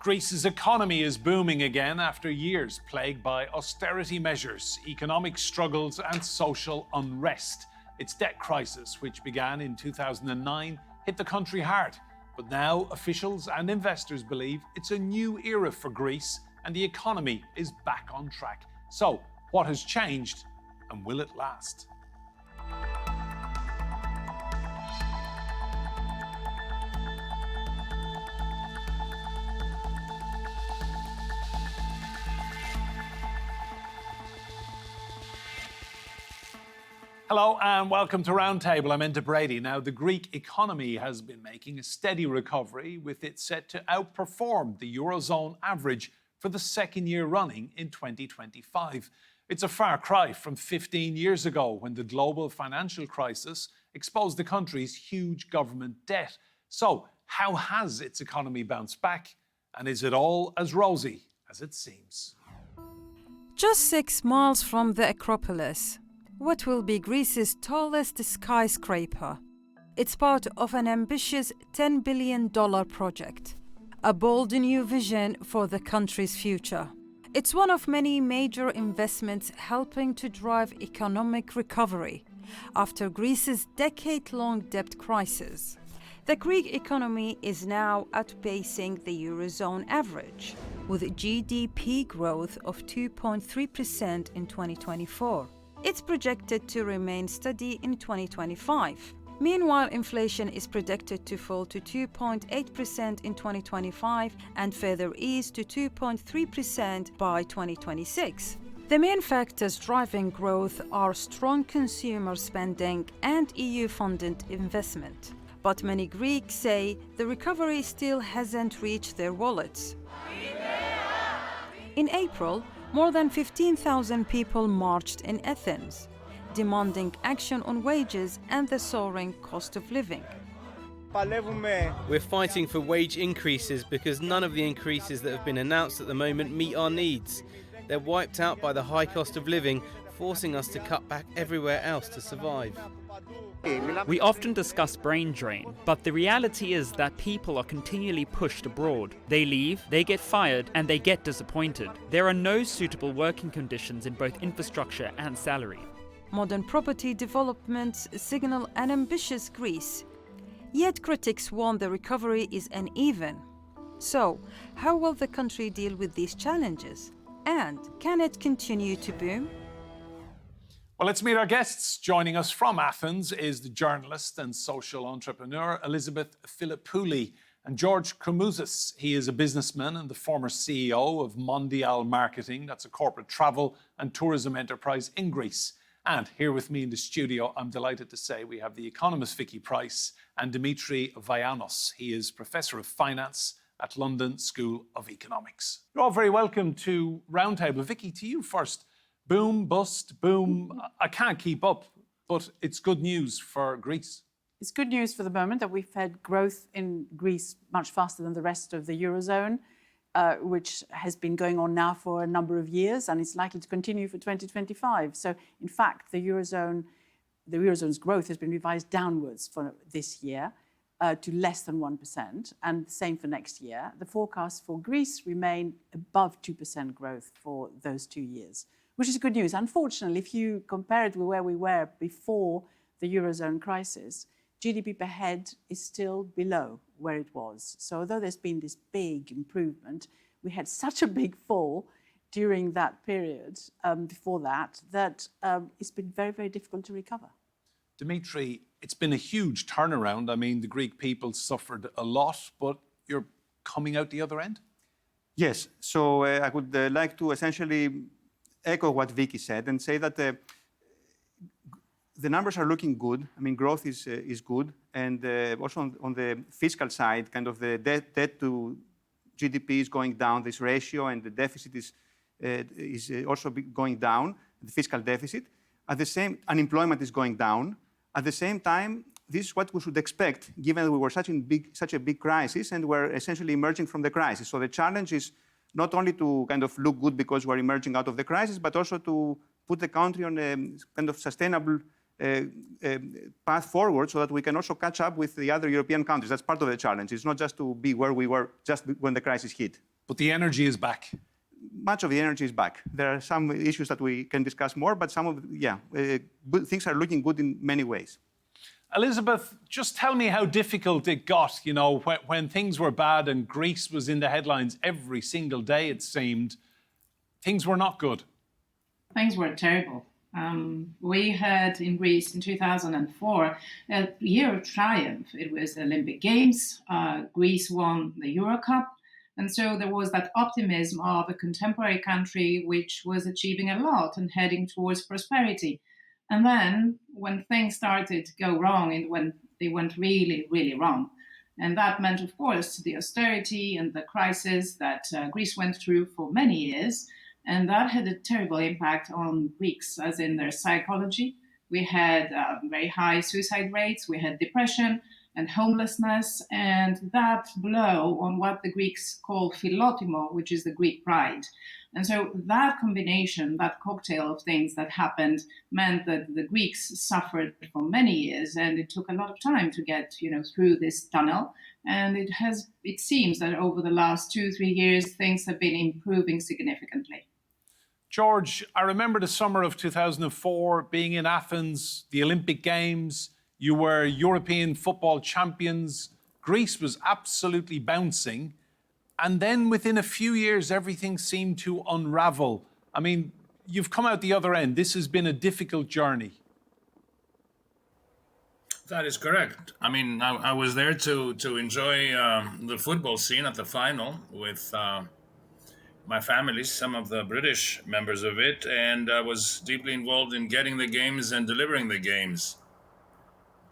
Greece's economy is booming again after years plagued by austerity measures, economic struggles and social unrest. Its debt crisis, which began in 2009, hit the country hard. But now officials and investors believe it's a new era for Greece and the economy is back on track. So, what has changed and will it last? Hello and welcome to Roundtable. I'm Enda Brady. Now, the Greek economy has been making a steady recovery, with it set to outperform the Eurozone average for the second year running in 2025. It's a far cry from 15 years ago, when the global financial crisis exposed the country's huge government debt. So, how has its economy bounced back? And is it all as rosy as it seems? Just 6 miles from the Acropolis, what will be Greece's tallest skyscraper? It's part of an ambitious $10 billion project, a bold new vision for the country's future. It's one of many major investments helping to drive economic recovery after Greece's decade-long debt crisis. The Greek economy is now outpacing the Eurozone average, with GDP growth of 2.3% in 2024. It's projected to remain steady in 2025. Meanwhile, inflation is predicted to fall to 2.8% in 2025 and further ease to 2.3% by 2026. The main factors driving growth are strong consumer spending and EU-funded investment. But many Greeks say the recovery still hasn't reached their wallets. In April, more than 15,000 people marched in Athens, demanding action on wages and the soaring cost of living. We're fighting for wage increases because none of the increases that have been announced at the moment meet our needs. They're wiped out by the high cost of living, forcing us to cut back everywhere else to survive. We often discuss brain drain, but the reality is that people are continually pushed abroad. They leave, they get fired, and they get disappointed. There are no suitable working conditions in both infrastructure and salary. Modern property developments signal an ambitious Greece, yet critics warn the recovery is uneven. So, how will the country deal with these challenges? And can it continue to boom? Well, let's meet our guests. Joining us from Athens is the journalist and social entrepreneur Elizabeth Filippouli and George Courmouzis. He is a businessman and the former CEO of Mondial Marketing. That's a corporate travel and tourism enterprise in Greece. And here with me in the studio, I'm delighted to say we have the Economist Vicky Pryce and Dimitri Vayanos. He is Professor of Finance at London School of Economics. You're all very welcome to Roundtable. Vicky, to you first. Boom, bust, boom. I can't keep up, but it's good news for Greece. It's good news for the moment that we've had growth in Greece much faster than the rest of the Eurozone, which has been going on now for a number of years, and it's likely to continue for 2025. So, in fact, the Eurozone's growth has been revised downwards for this year to less than 1%, and the same for next year. The forecasts for Greece remain above 2% growth for those 2 years, which is good news. Unfortunately, if you compare it with where we were before the Eurozone crisis, GDP per head is still below where it was. So although there's been this big improvement, we had such a big fall during that period before that it's been very, very difficult to recover. Dimitri, it's been a huge turnaround. I mean, the Greek people suffered a lot, but you're coming out the other end? Yes. So I would like to essentially echo what Vicky said and say that the numbers are looking good. I mean, growth is good. And also on the fiscal side, kind of the debt to GDP is going down, this ratio, and the deficit is also going down, the fiscal deficit. At the same, unemployment is going down. At the same time, this is what we should expect, given that we were such a big crisis and we're essentially emerging from the crisis. So the challenge is not only to kind of look good because we're emerging out of the crisis, but also to put the country on a kind of sustainable path forward so that we can also catch up with the other European countries. That's part of the challenge. It's not just to be where we were just when the crisis hit. But the energy is back. Much of the energy is back. There are some issues that we can discuss more, but some of, things are looking good in many ways. Elizabeth, just tell me how difficult it got, you know, when things were bad and Greece was in the headlines every single day, it seemed. Things were not good. Things were terrible. We had in Greece in 2004 a year of triumph. It was the Olympic Games. Greece won the Euro Cup. And so there was that optimism of a contemporary country which was achieving a lot and heading towards prosperity. And then when things started to go wrong and when they went really, really wrong, and that meant, of course, the austerity and the crisis that Greece went through for many years. And that had a terrible impact on Greeks, as in their psychology. We had very high suicide rates, we had depression and homelessness, and that blow on what the Greeks call philotimo, which is the Greek pride. And so that combination, that cocktail of things that happened meant that the Greeks suffered for many years, and it took a lot of time to get, through this tunnel. And it seems that over the last 2-3 years, things have been improving significantly. George, I remember the summer of 2004, being in Athens, the Olympic Games. You were European football champions. Greece was absolutely bouncing. And then within a few years, everything seemed to unravel. I mean, you've come out the other end. This has been a difficult journey. That is correct. I mean, I was there to enjoy the football scene at the final with my family, some of the British members of it, and I was deeply involved in getting the games and delivering the games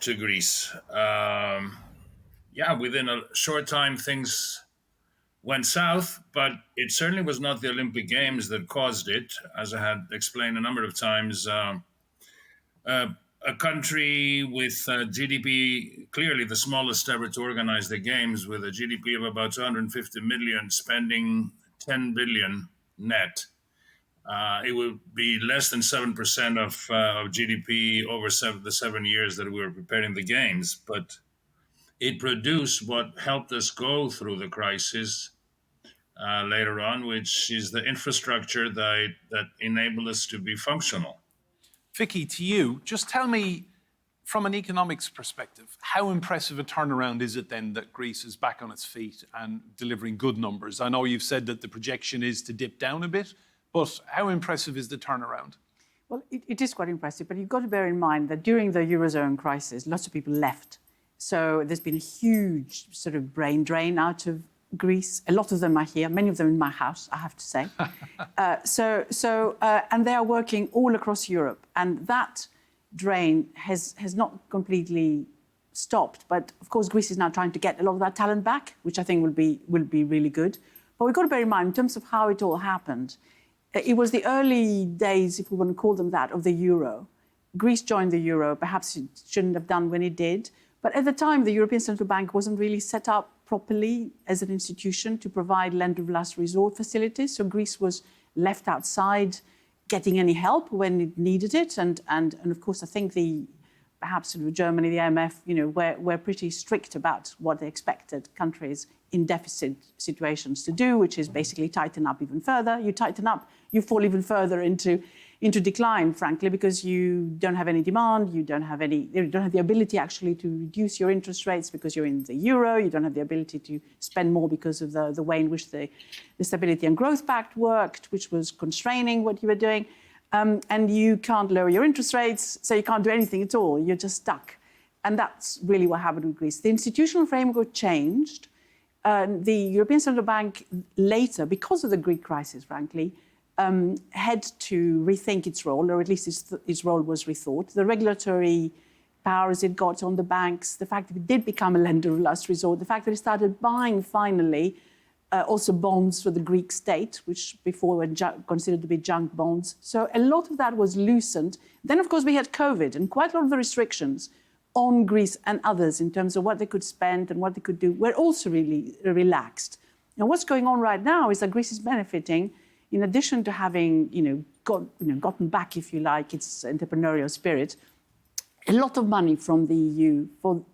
to Greece. Within a short time, things went south, but it certainly was not the Olympic Games that caused it. As I had explained a number of times, a country with GDP, clearly the smallest ever to organize the Games, with a GDP of about 250 million, spending 10 billion net. It would be less than 7% of GDP over the 7 years that we were preparing the Games. But it produced what helped us go through the crisis later on, which is the infrastructure that enabled us to be functional. Vicky, to you, just tell me, from an economics perspective, how impressive a turnaround is it then that Greece is back on its feet and delivering good numbers? I know you've said that the projection is to dip down a bit, but how impressive is the turnaround? Well, it is quite impressive, but you've got to bear in mind that during the Eurozone crisis, lots of people left. So there's been a huge sort of brain drain out of Greece. A lot of them are here, many of them in my house, I have to say. And they are working all across Europe. And that drain has not completely stopped. But of course, Greece is now trying to get a lot of that talent back, which I think will be really good. But we've got to bear in mind, in terms of how it all happened, it was the early days, if we want to call them that, of the euro. Greece joined the euro, perhaps it shouldn't have done when it did. But at the time, the European Central Bank wasn't really set up properly as an institution to provide lender of last resort facilities. So Greece was left outside getting any help when it needed it. And of course, I think perhaps Germany, the IMF, were pretty strict about what they expected countries in deficit situations to do, which is basically tighten up even further. You tighten up, you fall even further into decline, frankly, because you don't have any demand, you don't have the ability actually to reduce your interest rates because you're in the euro, you don't have the ability to spend more because of the way in which the Stability and Growth Pact worked, which was constraining what you were doing. And you can't lower your interest rates, so you can't do anything at all. You're just stuck. And that's really what happened with Greece. The institutional framework changed. The European Central Bank later, because of the Greek crisis, frankly, had to rethink its role, or at least its role was rethought. The regulatory powers it got on the banks, the fact that it did become a lender of last resort, the fact that it started buying, finally, also bonds for the Greek state, which before were considered to be junk bonds. So a lot of that was loosened. Then, of course, we had COVID, and quite a lot of the restrictions on Greece and others in terms of what they could spend and what they could do were also really relaxed. And what's going on right now is that Greece is benefiting, in addition to having gotten back, if you like, its entrepreneurial spirit, a lot of money from the EU,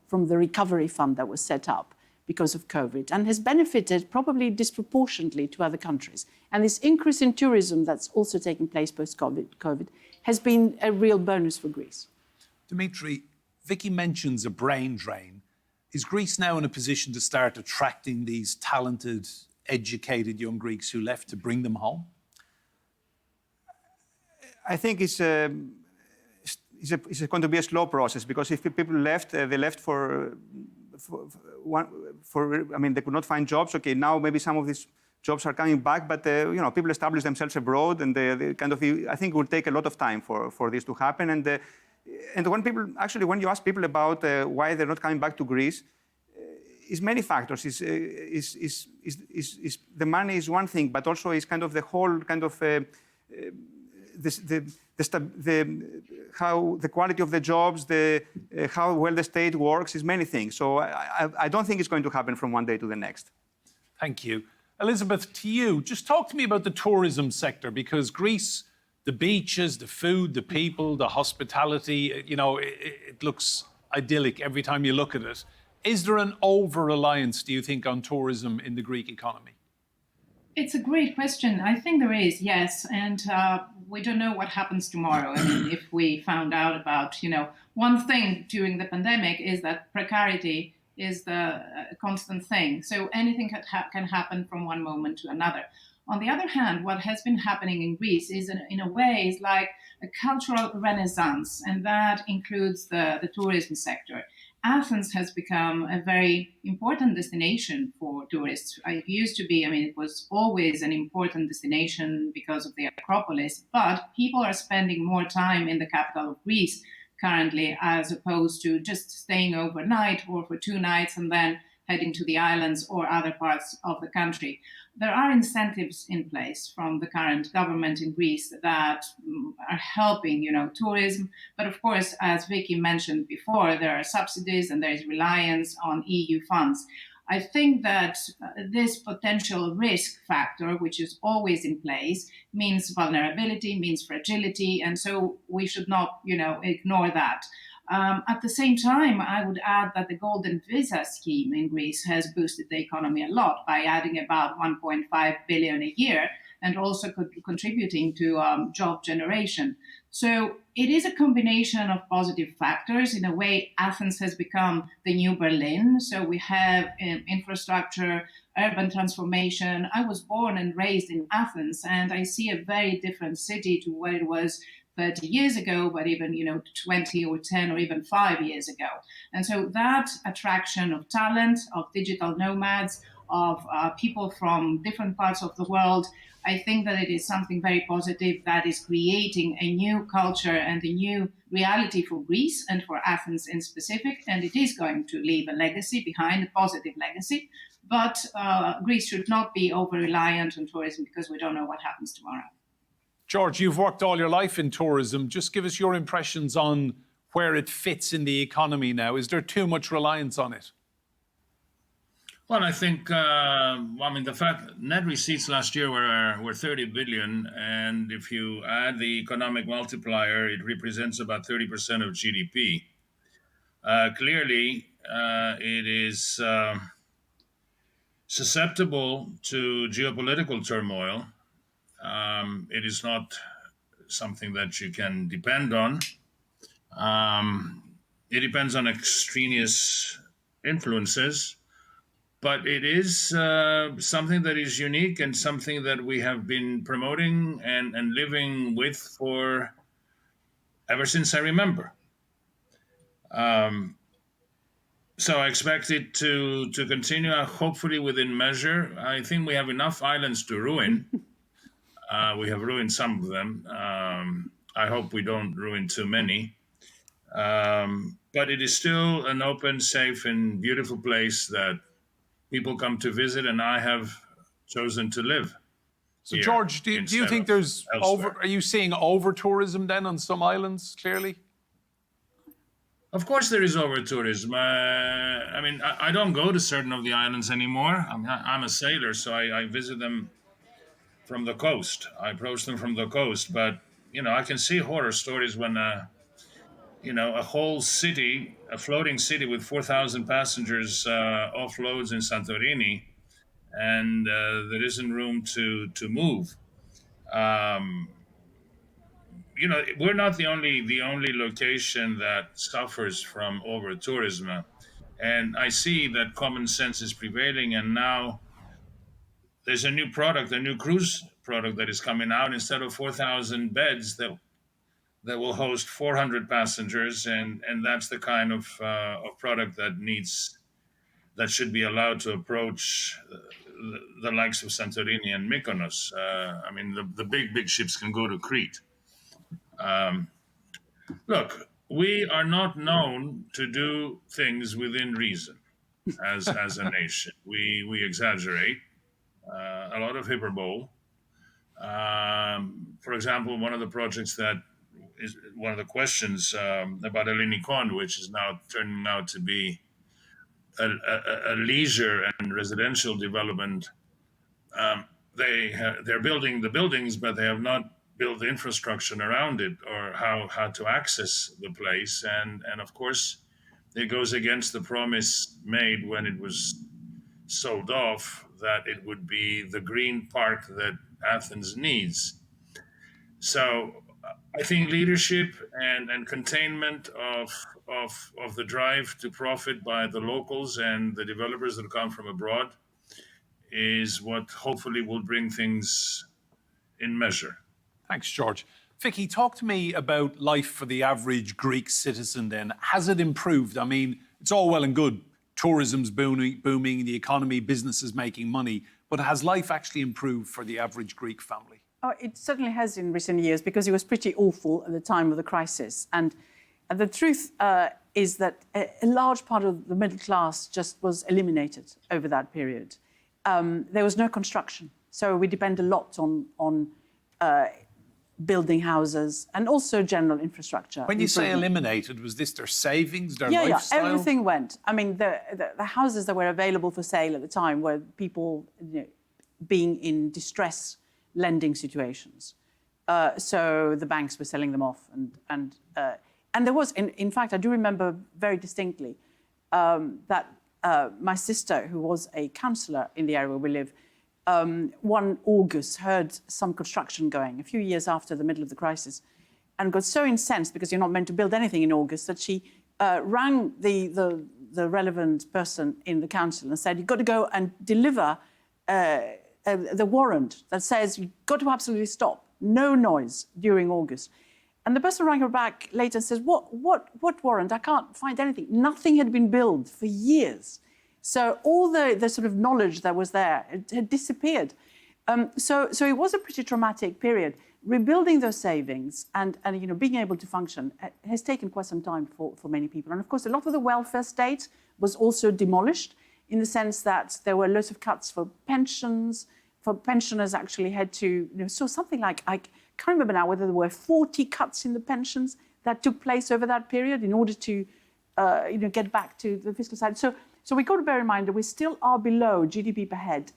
from the recovery fund that was set up because of COVID and has benefited probably disproportionately to other countries. And this increase in tourism that's also taking place post-COVID has been a real bonus for Greece. Dimitri, Vicky mentions a brain drain. Is Greece now in a position to start attracting these talented, educated young Greeks who left to bring them home? I think it's going to be a slow process, because if people left, they left I mean, they could not find jobs. Okay, now maybe some of these jobs are coming back, but people establish themselves abroad, and they kind of, I think it will take a lot of time for this to happen. And when you ask people about why they're not coming back to Greece, is many factors. The money is one thing, but also is kind of the whole kind of how the quality of the jobs, how well the state works, is many things. So I don't think it's going to happen from one day to the next. Thank you. Elizabeth, to you, just talk to me about the tourism sector, because Greece, the beaches, the food, the people, the hospitality, it looks idyllic every time you look at it. Is there an over-reliance, do you think, on tourism in the Greek economy? It's a great question. I think there is, yes. And we don't know what happens tomorrow. I mean, if we found out about, one thing during the pandemic is that precarity is the constant thing. So anything can happen from one moment to another. On the other hand, what has been happening in Greece is, in a way, is like a cultural renaissance, and that includes the tourism sector. Athens has become a very important destination for tourists. It used to be, it was always an important destination because of the Acropolis, but people are spending more time in the capital of Greece currently, as opposed to just staying overnight or for 2 nights and then heading to the islands or other parts of the country. There are incentives in place from the current government in Greece that are helping, tourism. But of course, as Vicky mentioned before, there are subsidies and there is reliance on EU funds. I think that this potential risk factor, which is always in place, means vulnerability, means fragility, and so we should not, ignore that. At the same time, I would add that the Golden Visa scheme in Greece has boosted the economy a lot by adding about 1.5 billion a year and also contributing to job generation. So it is a combination of positive factors. In a way, Athens has become the new Berlin. So we have infrastructure, urban transformation. I was born and raised in Athens, and I see a very different city to what it was 30 years ago, but even 20 or 10 or even 5 years ago. And so that attraction of talent, of digital nomads, of people from different parts of the world, I think that it is something very positive that is creating a new culture and a new reality for Greece and for Athens in specific. And it is going to leave a legacy behind, a positive legacy. But Greece should not be over-reliant on tourism, because we don't know what happens tomorrow. George, you've worked all your life in tourism. Just give us your impressions on where it fits in the economy now. Is there too much reliance on it? Well, I think, the fact net receipts last year were 30 billion. And if you add the economic multiplier, it represents about 30% of GDP. Clearly, it is susceptible to geopolitical turmoil. It is not something that you can depend on. It depends on extraneous influences, but it is something that is unique and something that we have been promoting and living with for ever since I remember. So I expect it to continue, hopefully within measure. I think we have enough islands to ruin. We have ruined some of them. I hope we don't ruin too many. But it is still an open, safe, and beautiful place that people come to visit, and I have chosen to live. So, George, do you think there's are you seeing over-tourism then on some islands, clearly? Of course there is over-tourism. I don't go to certain of the islands anymore. I'm a sailor, so I visit them from the coast. I approach them from the coast, but I can see horror stories when a whole city, a floating city with 4,000 passengers offloads in Santorini, and there isn't room to move. Um, we're not the only location that suffers from over tourism, and I see that common sense is prevailing. And now there's a new cruise product that is coming out. Instead of 4,000 beds, that will host 400 passengers, and that's the kind of product that should be allowed to approach the likes of Santorini and Mykonos. I mean, the big ships can go to Crete. Look, we are not known to do things within reason as a nation. We exaggerate a lot of hyperbole. For example, one of the projects that is one of the questions about Ellinikon, which is now turning out to be a leisure and residential development. They're building the buildings, but they have not built the infrastructure around it or how to access the place. And of course, it goes against the promise made when it was sold off that it would be the green park that Athens needs. So I think leadership and containment of the drive to profit by the locals and the developers that come from abroad is what hopefully will bring things in measure. Thanks, George. Vicky, talk to me about life for the average Greek citizen then. Has it improved? I mean, it's all well and good. Tourism's booming, the economy, businesses making money. But has life actually improved for the average Greek family? Oh, it certainly has in recent years because it was pretty awful at the time of the crisis. And the truth is that a large part of the middle class just was eliminated over that period. There was no construction. So we depend a lot on building houses and also general infrastructure. When you say eliminated, was this their savings, their lifestyle? Yeah, everything went. I mean, the houses that were available for sale at the time were people being in distress lending situations. So the banks were selling them off. And there was, in fact, I do remember very distinctly that my sister, who was a councillor in the area where we live, one August heard some construction going a few years after the middle of the crisis and got so incensed because you're not meant to build anything in August that she rang the relevant person in the council and said, you've got to go and deliver the warrant that says you've got to absolutely stop, no noise during August. And the person rang her back later and says, what warrant? I can't find anything. Nothing had been built for years. So all the sort of knowledge that was there had disappeared. So it was a pretty traumatic period. Rebuilding those savings and being able to function has taken quite some time for many people. And of course, a lot of the welfare state was also demolished in the sense that there were lots of cuts for pensions. For pensioners actually had to, so something like, I can't remember now whether there were 40 cuts in the pensions that took place over that period in order to, get back to the fiscal side. So we've got to bear in mind that we still are below GDP per head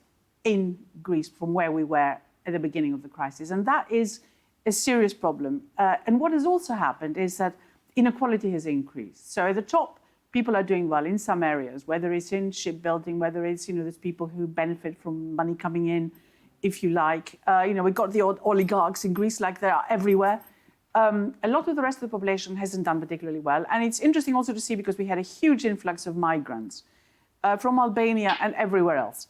in Greece from where we were at the beginning of the crisis. And that is a serious problem. And what has also happened is that inequality has increased. So at the top, people are doing well in some areas, whether it's in shipbuilding, whether it's, there's people who benefit from money coming in, if you like. We've got the odd oligarchs in Greece like they are everywhere. A lot of the rest of the population hasn't done particularly well. And it's interesting also to see because we had a huge influx of migrants from Albania and everywhere else.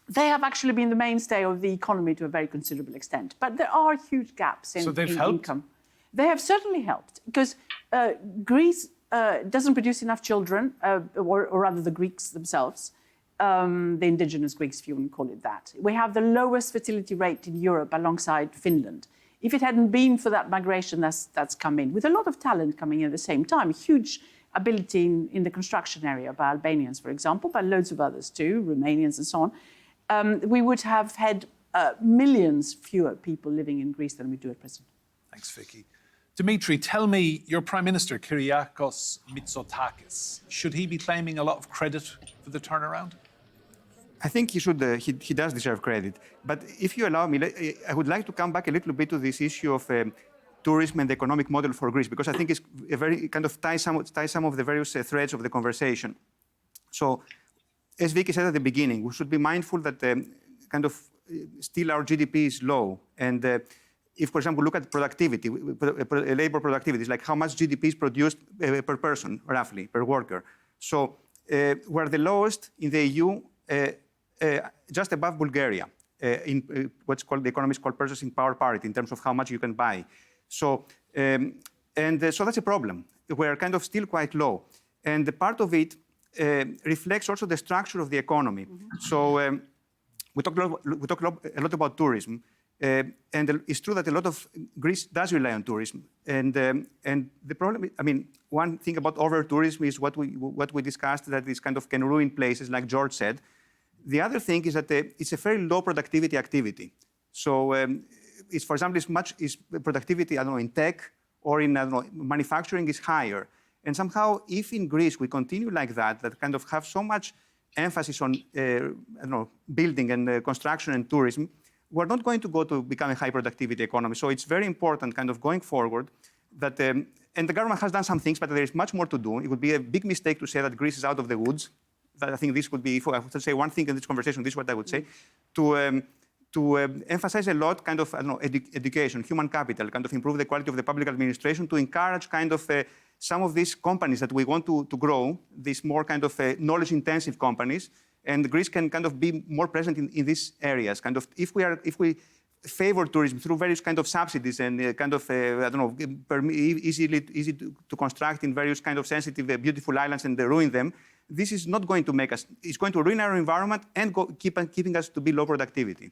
They have actually been the mainstay of the economy to a very considerable extent. But there are huge gaps in income. They have certainly helped because Greece doesn't produce enough children, or rather the Greeks themselves, the indigenous Greeks, if you want to call it that. We have the lowest fertility rate in Europe alongside Finland. If it hadn't been for that migration that's come in, with a lot of talent coming in at the same time, huge ability in the construction area by Albanians, for example, but loads of others too, Romanians and so on, we would have had millions fewer people living in Greece than we do at present. Thanks, Vicky. Dimitri, tell me, your Prime Minister, Kyriakos Mitsotakis, should he be claiming a lot of credit for the turnaround? I think he should. He does deserve credit. But if you allow me, I would like to come back a little bit to this issue of tourism and the economic model for Greece, because I think it's a very kind of ties some of the various threads of the conversation. So, as Vicky said at the beginning, we should be mindful that still our GDP is low. And if, for example, look at productivity, labor productivity, it's like how much GDP is produced per person, roughly, per worker. So we're the lowest in the EU, just above Bulgaria, in what's called, the economists call purchasing power parity, in terms of how much you can buy. So, so that's a problem. We're kind of still quite low. And the part of it reflects also the structure of the economy. Mm-hmm. So we talk a lot about tourism, and it's true that a lot of Greece does rely on tourism. And the problem, I mean, one thing about over-tourism is what we discussed, that this kind of can ruin places, like George said. The other thing is that it's a very low productivity activity. So it's, for example, is productivity, I don't know, in tech or in, I don't know, manufacturing is higher. And somehow, if in Greece we continue like that kind of have so much emphasis on building and construction and tourism, we're not going to go to become a high productivity economy. So it's very important kind of going forward that, and the government has done some things, but there is much more to do. It would be a big mistake to say that Greece is out of the woods. That I think this would be, if I would say one thing in this conversation, this is what I would say, to emphasize a lot kind of, education, human capital, kind of improve the quality of the public administration, to encourage kind of some of these companies that we want to grow, these more kind of knowledge-intensive companies, and Greece can kind of be more present in these areas. Kind of, if we favor tourism through various kind of subsidies and easy to construct in various kind of sensitive, beautiful islands and ruin them, this is not going to make us. It's going to ruin our environment and keeping us to be low productivity.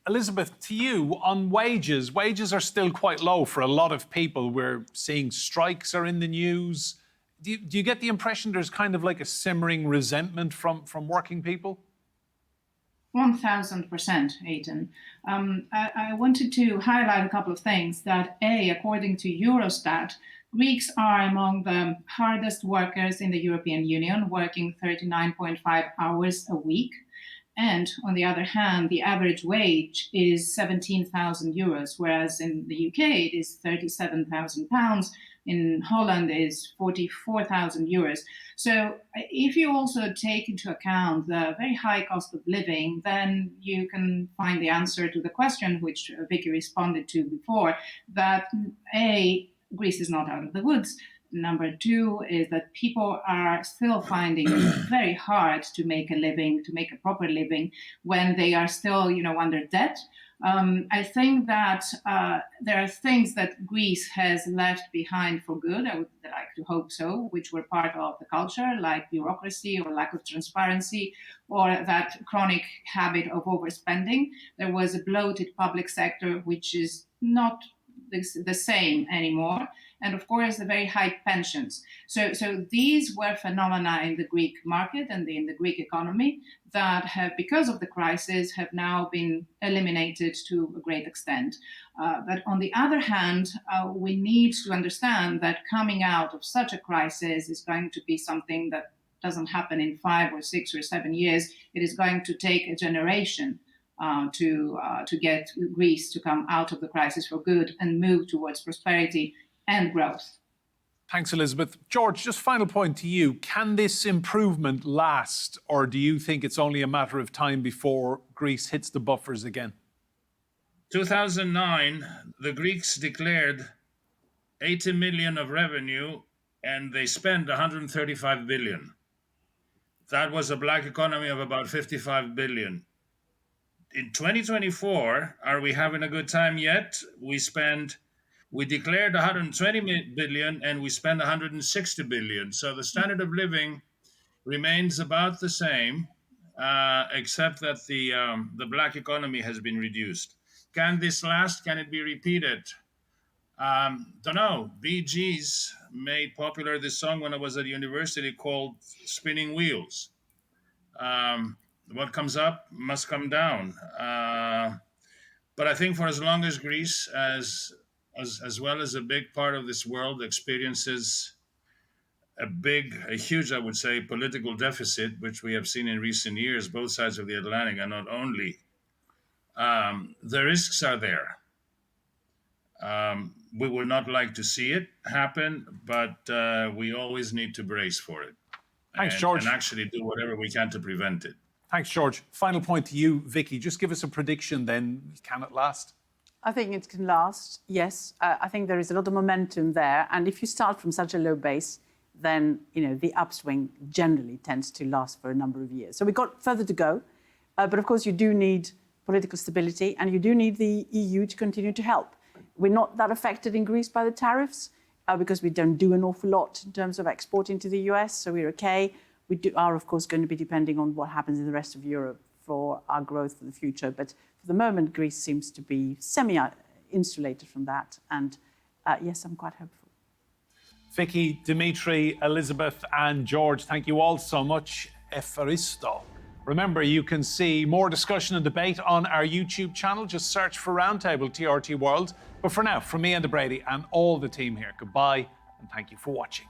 Elizabeth, to you, on wages, wages are still quite low for a lot of people. We're seeing strikes are in the news. Do you get the impression there's kind of like a simmering resentment from working people? 1000%, Aidan. I wanted to highlight a couple of things. That according to Eurostat, Greeks are among the hardest workers in the European Union, working 39.5 hours a week. And on the other hand, the average wage is 17,000 euros, whereas in the UK it is 37,000 pounds. In Holland is 44,000 euros. So if you also take into account the very high cost of living, then you can find the answer to the question which Vicky responded to before, that Greece is not out of the woods. Number two is that people are still finding it very hard to make a living, to make a proper living, when they are still, under debt. I think that there are things that Greece has left behind for good, I would like to hope so, which were part of the culture, like bureaucracy or lack of transparency, or that chronic habit of overspending. There was a bloated public sector, which is not the same anymore. And of course, the very high pensions. So these were phenomena in the Greek market and in the Greek economy that have, because of the crisis, have now been eliminated to a great extent. But on the other hand, we need to understand that coming out of such a crisis is going to be something that doesn't happen in 5 or 6 or 7 years. It is going to take a generation to get Greece to come out of the crisis for good and move towards prosperity and growth. Thanks, Elizabeth. George, just final point to you. Can this improvement last, or do you think it's only a matter of time before Greece hits the buffers again? 2009, the Greeks declared 80 million of revenue and they spent 135 billion. That was a black economy of about 55 billion. In 2024, are we having a good time yet? We declared 120 billion and we spent 160 billion. So the standard of living remains about the same, except that the black economy has been reduced. Can this last? Can it be repeated? Don't know. Bee Gees made popular this song when I was at university called Spinning Wheels. What comes up must come down. But I think for as long as Greece, as well as a big part of this world, experiences a huge, I would say, political deficit, which we have seen in recent years, both sides of the Atlantic, and not only, the risks are there. We would not like to see it happen, but we always need to brace for it. Thanks, George. And actually do whatever we can to prevent it. Thanks, George. Final point to you, Vicky. Just give us a prediction then. Can it last? I think it can last, yes. I think there is a lot of momentum there. And if you start from such a low base, then the upswing generally tends to last for a number of years. So we've got further to go. But of course, you do need political stability and you do need the EU to continue to help. We're not that affected in Greece by the tariffs because we don't do an awful lot in terms of exporting to the US, so we're okay. We are, of course, going to be depending on what happens in the rest of Europe for our growth for the future. But for the moment, Greece seems to be semi-insulated from that. And yes, I'm quite hopeful. Vicky, Dimitri, Elizabeth and George, thank you all so much. Efaristo. Remember, you can see more discussion and debate on our YouTube channel. Just search for Roundtable TRT World. But for now, from me, Enda Brady, and all the team here, goodbye and thank you for watching.